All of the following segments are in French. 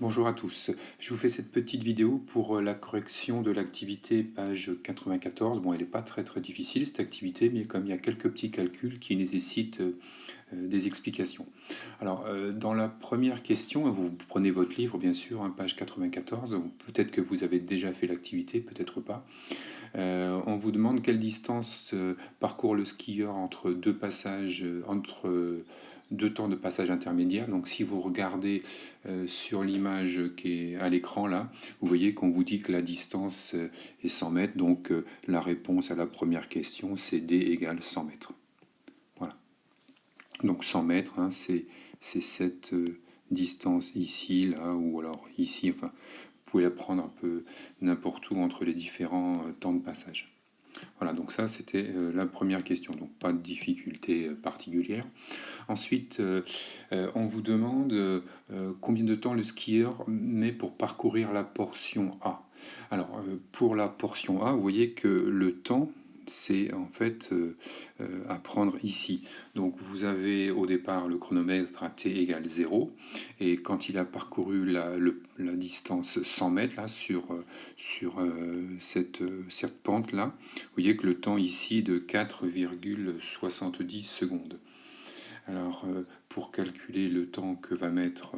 Bonjour à tous. Je vous fais cette petite vidéo pour la correction de l'activité page 94. Bon, elle n'est pas très difficile cette activité, mais comme il y a quelques petits calculs qui nécessitent des explications. Alors, dans la première question, vous prenez votre livre bien sûr, hein, page 94, peut-être que vous avez déjà fait l'activité, peut-être pas. On vous demande quelle distance parcourt le skieur entre deux passages, entre deux temps de passage intermédiaire. Donc si vous regardez sur l'image qui est à l'écran là, vous voyez qu'on vous dit que la distance est 100 mètres. Donc la réponse à la première question, c'est D égale 100 mètres. Voilà. Donc 100 mètres, hein, c'est cette distance ici, là, ou alors ici. Enfin, vous pouvez la prendre un peu n'importe où entre les différents temps de passage. Voilà, donc ça c'était la première question, donc pas de difficulté particulière. Ensuite, on vous demande combien de temps le skieur met pour parcourir la portion A. Alors, pour la portion A, vous voyez que le temps, c'est en fait à prendre ici. Donc, vous avez au départ le chronomètre à t égale 0, et quand il a parcouru la distance 100 mètres là, sur cette pente-là, vous voyez que le temps ici est de 4,70 secondes. Alors, pour calculer le temps que va mettre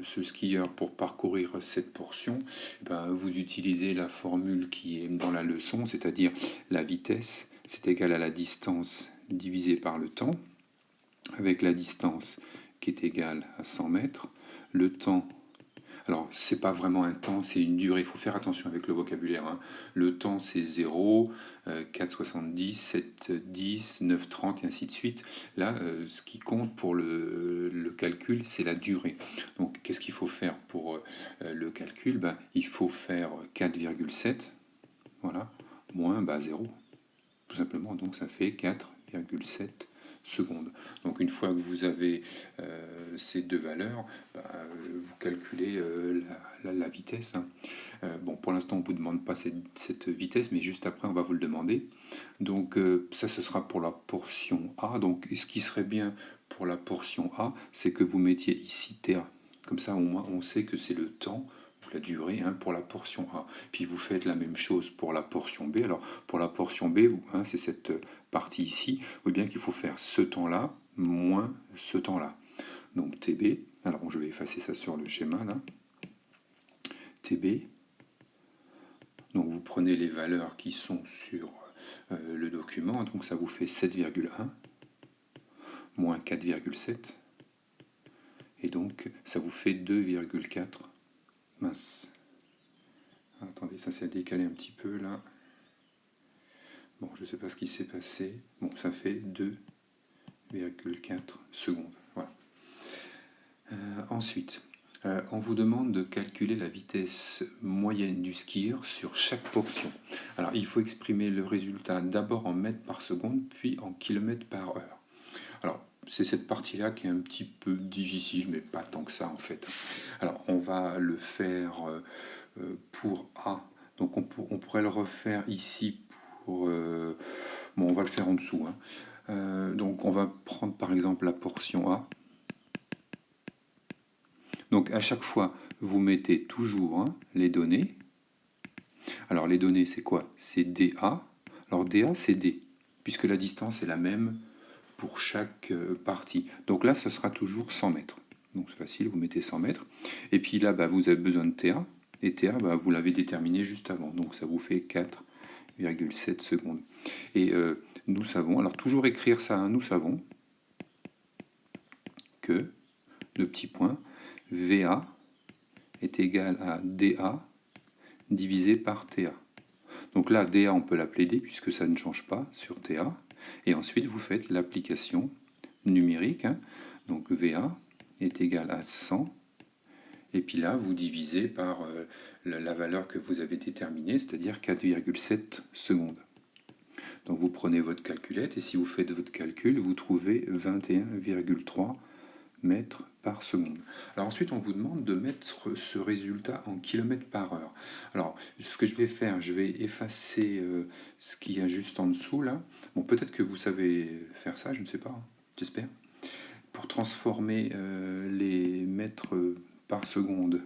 ce skieur pour parcourir cette portion, ben, vous utilisez la formule qui est dans la leçon, c'est-à-dire la vitesse, c'est égal à la distance divisée par le temps, avec la distance qui est égale à 100 mètres, le temps. Alors, c'est pas vraiment un temps, c'est une durée. Il faut faire attention avec le vocabulaire, hein. Le temps, c'est 0, 4,70, 7,10, 9,30 et ainsi de suite. Là, ce qui compte pour le calcul, c'est la durée. Donc, qu'est-ce qu'il faut faire pour le calcul? Ben, il faut faire 4,7, voilà, moins 0, tout simplement. Donc, ça fait 4,7 secondes. Donc une fois que vous avez ces deux valeurs, vous calculez la vitesse, hein. Bon, pour l'instant, on ne vous demande pas cette vitesse, mais juste après, on va vous le demander. Donc ça, ce sera pour la portion A. Donc ce qui serait bien pour la portion A, c'est que vous mettiez ici TA. Comme ça, au moins, on sait que c'est le temps, la durée, hein, pour la portion A. Puis vous faites la même chose pour la portion B. Alors pour la portion B, hein, c'est cette partie ici. Vous voyez bien qu'il faut faire ce temps-là moins ce temps-là. Donc TB, alors je vais effacer ça sur le schéma là. TB, donc vous prenez les valeurs qui sont sur le document, donc ça vous fait 7,1 moins 4,7, et donc ça vous fait 2,4. Mince. Attendez, ça s'est décalé un petit peu là. Bon, je ne sais pas ce qui s'est passé. Bon, ça fait 2,4 secondes. Voilà. Ensuite, on vous demande de calculer la vitesse moyenne du skieur sur chaque portion. Alors, il faut exprimer le résultat d'abord en mètres par seconde, puis en kilomètres par heure. Alors, c'est cette partie-là qui est un petit peu difficile, mais pas tant que ça en fait. Alors, on va le faire pour A. Donc, on pourrait le refaire ici pour... bon, on va le faire en dessous, hein. Donc, on va prendre par exemple la portion A. Donc à chaque fois, vous mettez toujours, hein, les données. Alors les données, c'est quoi? C'est DA. Alors DA, c'est D, puisque la distance est la même pour chaque partie. Donc là, ce sera toujours 100 mètres. Donc c'est facile, vous mettez 100 mètres. Et puis là, vous avez besoin de TA. Et TA, vous l'avez déterminé juste avant. Donc ça vous fait 4,7 secondes. Et nous savons, alors toujours écrire ça, hein, nous savons que, le petit point, VA est égal à DA divisé par TA. Donc là, DA, on peut l'appeler D puisque ça ne change pas sur TA. Et ensuite, vous faites l'application numérique, hein. Donc VA est égal à 100. Et puis là, vous divisez par la valeur que vous avez déterminée, c'est-à-dire 4,7 secondes. Donc vous prenez votre calculette et si vous faites votre calcul, vous trouvez 21,3 mètres par seconde. Alors ensuite, on vous demande de mettre ce résultat en kilomètres par heure. Alors, ce que je vais faire, je vais effacer ce qu'il y a juste en dessous là. Bon, peut-être que vous savez faire ça, je ne sais pas, hein, j'espère. Pour transformer les mètres par seconde,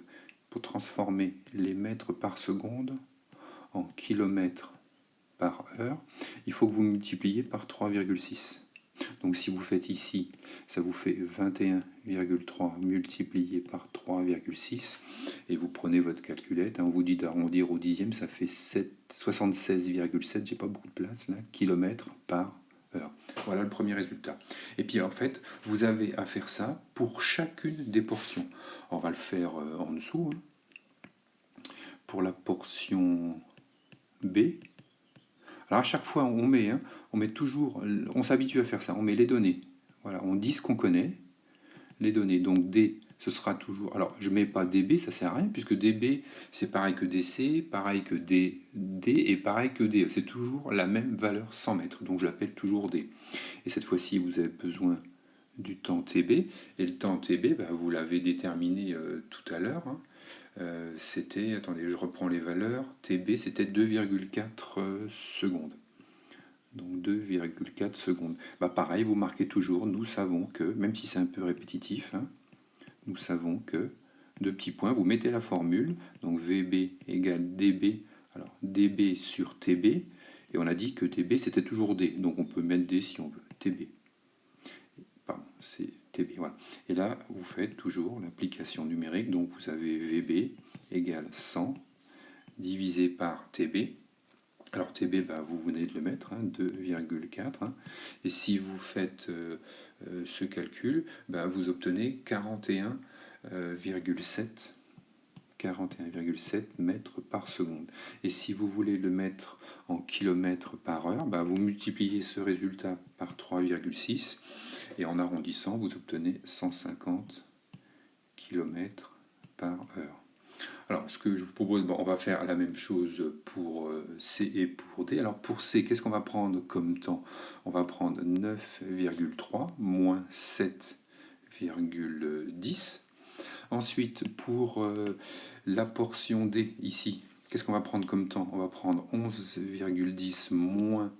pour transformer les mètres par seconde en kilomètres par heure, il faut que vous multipliez par 3,6. Donc si vous faites ici, ça vous fait 21,3 multiplié par 3,6 et vous prenez votre calculette, on vous dit d'arrondir au dixième, ça fait 76,7, j'ai pas beaucoup de place là, kilomètres par heure. Voilà le premier résultat. Et puis en fait, vous avez à faire ça pour chacune des portions. On va le faire en dessous. Pour la portion B, alors à chaque fois on met toujours, on s'habitue à faire ça, on met les données. Voilà, on dit ce qu'on connaît, les données. Donc D, ce sera toujours. Alors je ne mets pas DB, ça ne sert à rien, puisque DB c'est pareil que DC, pareil que D et pareil que DE. C'est toujours la même valeur 100 mètres, donc je l'appelle toujours D. Et cette fois-ci, vous avez besoin du temps TB. Et le temps TB, vous l'avez déterminé tout à l'heure. C'était, attendez, je reprends les valeurs. TB c'était 2,4 secondes. Donc 2,4 secondes. Pareil, vous marquez toujours, nous savons que, même si c'est un peu répétitif, nous savons que, deux petits points, vous mettez la formule, donc VB égale DB, alors DB sur TB, et on a dit que TB c'était toujours D, donc on peut mettre D si on veut, TB. Pardon, c'est TB, voilà. Et là, vous faites toujours l'application numérique, donc vous avez VB égale 100 divisé par TB. Alors TB, vous venez de le mettre, 2,4. Et si vous faites ce calcul, vous obtenez 41,7 mètres par seconde. Et si vous voulez le mettre en kilomètres par heure, vous multipliez ce résultat par 3,6 et en arrondissant, vous obtenez 150 km par heure. Alors, ce que je vous propose, on va faire la même chose pour C et pour D. Alors, pour C, qu'est-ce qu'on va prendre comme temps? On va prendre 9,3 moins 7,10. Ensuite, pour la portion D, ici, qu'est-ce qu'on va prendre comme temps? On va prendre 11,10 moins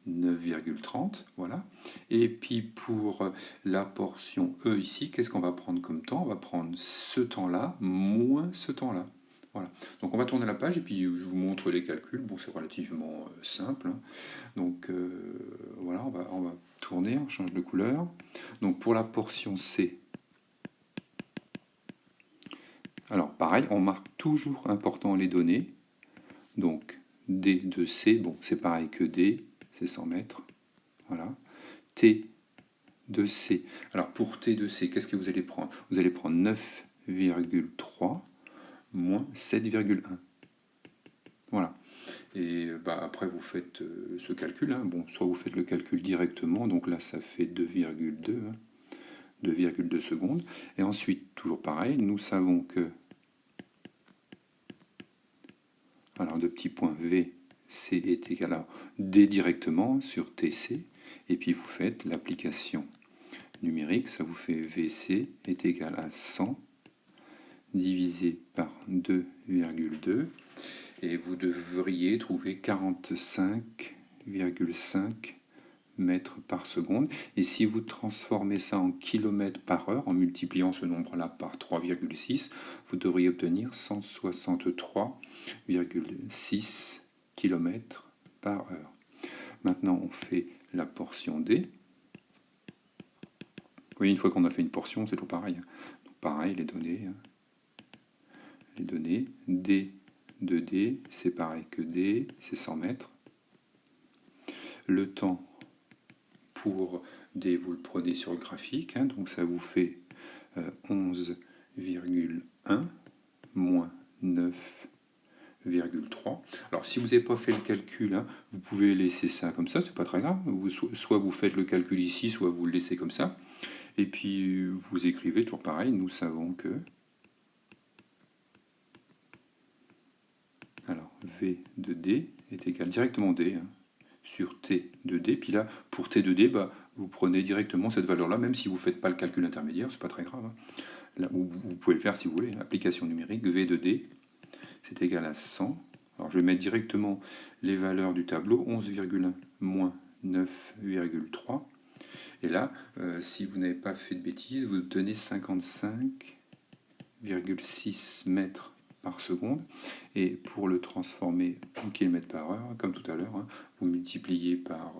9,30, voilà. Et puis pour la portion E ici, qu'est-ce qu'on va prendre comme temps? On va prendre ce temps-là moins ce temps-là. Voilà. Donc on va tourner la page et puis je vous montre les calculs. Bon, c'est relativement simple. Donc voilà, on va tourner, on change de couleur. Donc pour la portion C, alors pareil, on marque toujours important les données. Donc D de C, bon, c'est pareil que D, c'est 100 mètres. Voilà. T de C. Alors pour T de C, qu'est-ce que vous allez prendre? Vous allez prendre 9,3 moins 7,1. Voilà. Et après vous faites ce calcul. Bon, soit vous faites le calcul directement, donc là ça fait 2,2 2,2 secondes. Et ensuite, toujours pareil, nous savons que, alors de petits points V, C est égal à D directement sur TC, et puis vous faites l'application numérique, ça vous fait VC est égal à 100 divisé par 2,2, et vous devriez trouver 45,5 mètres par seconde. Et si vous transformez ça en kilomètres par heure, en multipliant ce nombre-là par 3,6, vous devriez obtenir 163,6 km par heure. Maintenant, on fait la portion D. Vous voyez, une fois qu'on a fait une portion, c'est toujours pareil. Donc, pareil, les données. Les données, D de D, c'est pareil que D, c'est 100 mètres. Le temps pour D, vous le prenez sur le graphique, donc ça vous fait 11,1 moins 9,3. Alors si vous n'avez pas fait le calcul, vous pouvez laisser ça comme ça, c'est pas très grave. Soit vous faites le calcul ici, soit vous le laissez comme ça. Et puis vous écrivez toujours pareil, nous savons que... Alors V de D est égal directement D sur T de D. Puis là, pour T de D, vous prenez directement cette valeur-là, même si vous ne faites pas le calcul intermédiaire, c'est pas très grave. Là, vous pouvez le faire si vous voulez. Application numérique, V de D, c'est égal à 100. Alors je vais mettre directement les valeurs du tableau, 11,1 moins 9,3. Et là, si vous n'avez pas fait de bêtises, vous obtenez 55,5 2,6 mètres par seconde. Et pour le transformer en km par heure, comme tout à l'heure, hein, vous multipliez par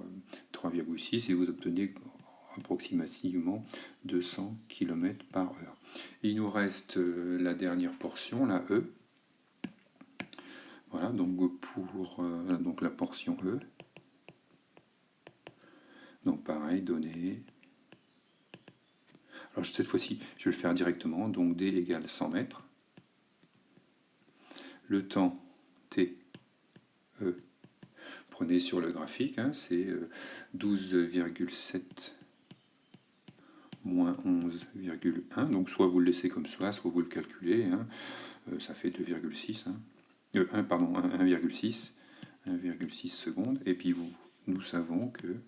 3,6 et vous obtenez approximativement 200 km par heure. Il nous reste la dernière portion, la E. Voilà, donc pour donc la portion E. Donc pareil, données. Alors cette fois-ci, je vais le faire directement. Donc D égale 100 mètres. Le temps T, E, prenez sur le graphique, hein, c'est 12,7 moins 11,1. Donc soit vous le laissez comme ça, soit vous le calculez. Hein, ça fait 2,6. Hein, 1,6 secondes. Et puis nous savons que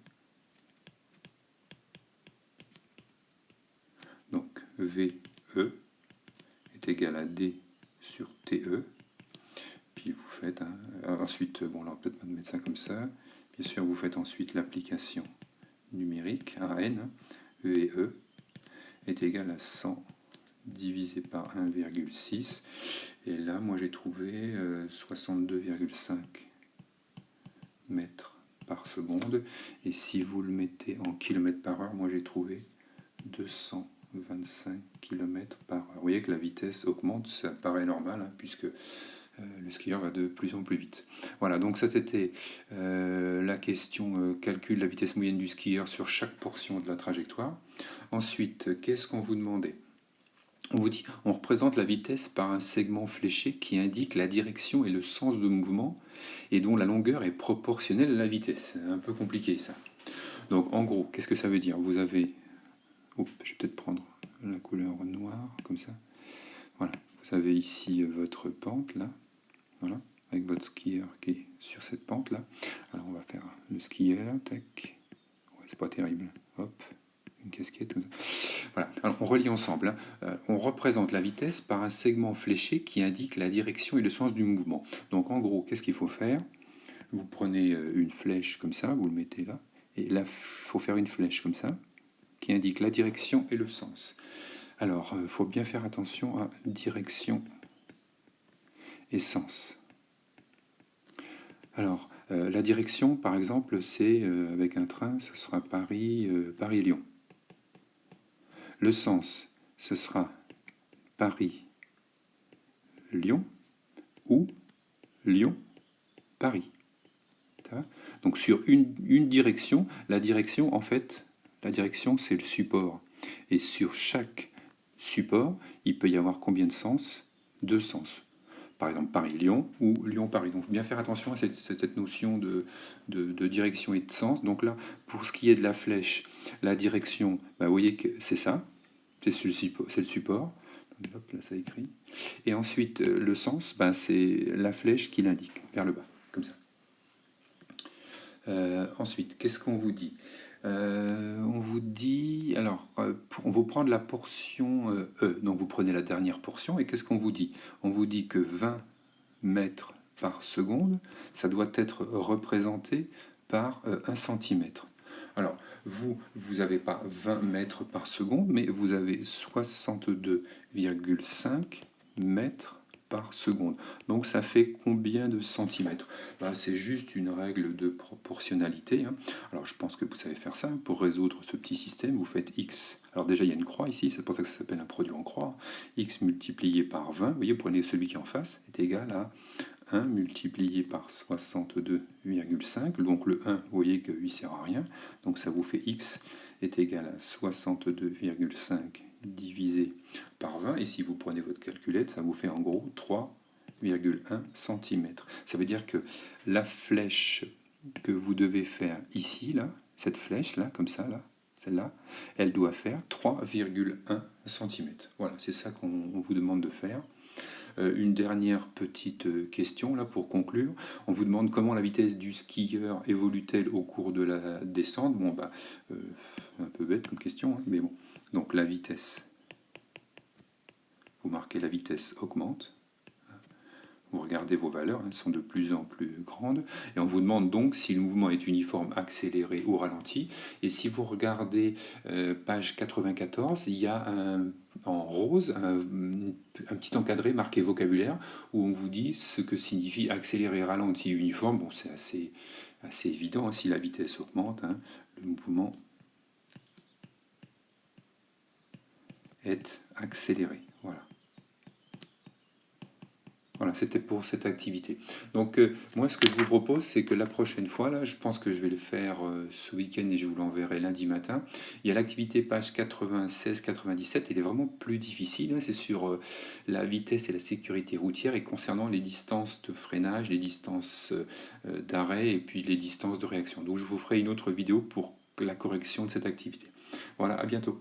donc VE est égal à D sur TE. Puis vous faites, ensuite, bon là on va peut-être pas mettre ça comme ça, bien sûr vous faites ensuite l'application numérique, AN, E et E est égal à 100 divisé par 1,6, et là moi j'ai trouvé 62,5 mètres par seconde, et si vous le mettez en kilomètres par heure, moi j'ai trouvé 225 km par heure. Vous voyez que la vitesse augmente, ça paraît normal, hein, puisque le skieur va de plus en plus vite. Voilà, donc ça c'était la question calcul de la vitesse moyenne du skieur sur chaque portion de la trajectoire. Ensuite, qu'est-ce qu'on vous demandait? On vous dit, on représente la vitesse par un segment fléché qui indique la direction et le sens de mouvement et dont la longueur est proportionnelle à la vitesse. C'est un peu compliqué ça. Donc en gros, qu'est-ce que ça veut dire? Vous avez... Oups, je vais peut-être prendre la couleur noire, comme ça. Voilà, vous avez ici votre pente là. Voilà, avec votre skieur qui est sur cette pente là. Alors on va faire le skieur, tac. Ouais, c'est pas terrible. Hop, une casquette. Comme ça. Voilà, alors on relie ensemble. Hein. On représente la vitesse par un segment fléché qui indique la direction et le sens du mouvement. Donc en gros, qu'est-ce qu'il faut faire? Vous prenez une flèche comme ça, vous le mettez là. Et là, il faut faire une flèche comme ça qui indique la direction et le sens. Alors, il faut bien faire attention à direction et sens. Alors, la direction, par exemple, c'est avec un train, ce sera Paris-Lyon. Le sens, ce sera Paris-Lyon ou Lyon-Paris. Donc sur une direction, la direction, en fait, la direction, c'est le support. Et sur chaque support, il peut y avoir combien de sens? 2 sens. Par exemple Paris-Lyon ou Lyon-Paris. Donc bien faire attention à cette notion de direction et de sens. Donc là, pour ce qui est de la flèche, la direction, vous voyez que c'est ça, c'est le support. Donc, hop, là ça écrit. Et ensuite, le sens, c'est la flèche qui l'indique, vers le bas, comme ça. Ensuite, qu'est-ce qu'on vous dit? On vous dit, alors, on vous prend la portion E, donc vous prenez la dernière portion, et qu'est-ce qu'on vous dit? On vous dit que 20 mètres par seconde, ça doit être représenté par 1 centimètre. Alors, vous n'avez pas 20 mètres par seconde, mais vous avez 62,5 mètres par seconde. Donc ça fait combien de centimètres? C'est juste une règle de proportionnalité. Hein. Alors je pense que vous savez faire ça. Pour résoudre ce petit système, vous faites x. Alors déjà il y a une croix ici, c'est pour ça que ça s'appelle un produit en croix. X multiplié par 20, vous voyez, vous prenez celui qui est en face, est égal à 1 multiplié par 62,5. Donc le 1, vous voyez que lui sert à rien. Donc ça vous fait x est égal à 62,5 divisé par 20, et si vous prenez votre calculette, ça vous fait en gros 3,1 cm. Ça veut dire que la flèche que vous devez faire ici, là, cette flèche là, comme ça, là, celle-là, elle doit faire 3,1 cm. Voilà, c'est ça qu'on vous demande de faire. Une dernière petite question là pour conclure. On vous demande comment la vitesse du skieur évolue-t-elle au cours de la descente. Bon, un peu bête comme question, hein, mais bon. Donc la vitesse, vous marquez la vitesse augmente. Vous regardez vos valeurs, elles sont de plus en plus grandes. Et on vous demande donc si le mouvement est uniforme, accéléré ou ralenti. Et si vous regardez page 94, il y a en rose, un petit encadré marqué vocabulaire, où on vous dit ce que signifie accélérer, ralenti, uniforme. Bon, c'est assez évident, hein, si la vitesse augmente, hein, le mouvement est accéléré. Voilà. Voilà, c'était pour cette activité. Donc, moi, ce que je vous propose, c'est que la prochaine fois, là, je pense que je vais le faire ce week-end et je vous l'enverrai lundi matin. Il y a l'activité page 96-97, elle est vraiment plus difficile, hein, c'est sur la vitesse et la sécurité routière et concernant les distances de freinage, les distances d'arrêt et puis les distances de réaction. Donc, je vous ferai une autre vidéo pour la correction de cette activité. Voilà, à bientôt.